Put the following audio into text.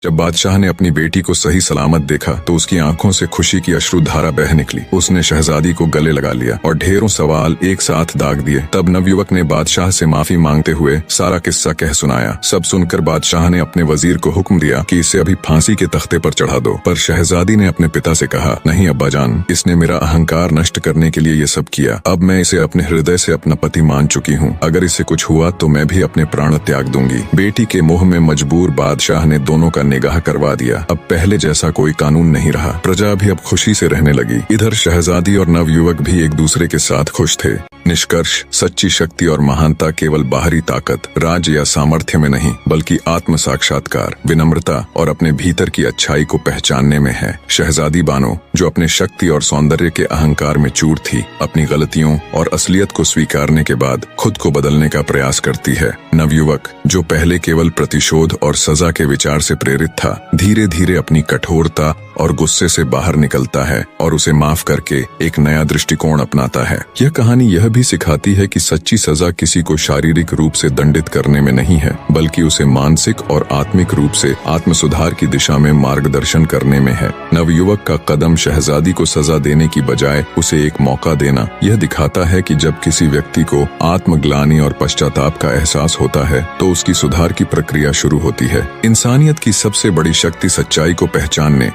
जब बादशाह ने अपनी बेटी को सही सलामत देखा तो उसकी आंखों से खुशी की अश्रुधारा बह निकली। उसने शहजादी को गले लगा लिया और ढेरों सवाल एक साथ दाग दिए। तब नवयुवक ने बादशाह से माफी मांगते हुए सारा किस्सा कह सुनाया। सब सुनकर बादशाह ने अपने वजीर को हुक्म दिया कि इसे अभी फांसी के तख्ते पर चढ़ा दो। पर शहजादी ने अपने पिता से कहा, नहीं अब्बाजान, इसने मेरा अहंकार नष्ट करने के लिए ये सब किया। अब मैं इसे अपने हृदय से अपना पति मान चुकी हूँ। अगर इसे कुछ हुआ तो मैं भी अपने प्राण त्याग दूंगी। बेटी के मोह में मजबूर बादशाह ने दोनों का निगाह करवा दिया। अब पहले जैसा कोई कानून नहीं रहा। प्रजा भी अब खुशी से रहने लगी। इधर शहजादी और नवयुवक भी एक दूसरे के साथ खुश थे। निष्कर्ष, सच्ची शक्ति और महानता केवल बाहरी ताकत, राज या सामर्थ्य में नहीं, बल्कि आत्म साक्षात्कार, विनम्रता और अपने भीतर की अच्छाई को पहचानने में है। शहजादी बानो, जो अपने शक्ति और सौंदर्य के अहंकार में चूर थी, अपनी गलतियों और असलियत को स्वीकारने के बाद खुद को बदलने का प्रयास करती है। नवयुवक, जो पहले केवल प्रतिशोध और सजा के विचार से प्रेरित था, धीरे धीरे अपनी कठोरता और गुस्से से बाहर निकलता है और उसे माफ करके एक नया दृष्टिकोण अपनाता है। यह कहानी यह भी सिखाती है कि सच्ची सजा किसी को शारीरिक रूप से दंडित करने में नहीं है, बल्कि उसे मानसिक और आत्मिक रूप से आत्म सुधार की दिशा में मार्गदर्शन करने में है। नवयुवक का कदम शहजादी को सजा देने की बजाय उसे एक मौका देना यह दिखाता है कि जब किसी व्यक्ति को आत्मग्लानि और पश्चाताप का एहसास होता है तो उसकी सुधार की प्रक्रिया शुरू होती है। इंसानियत की सबसे बड़ी शक्ति सच्चाई को पहचानने,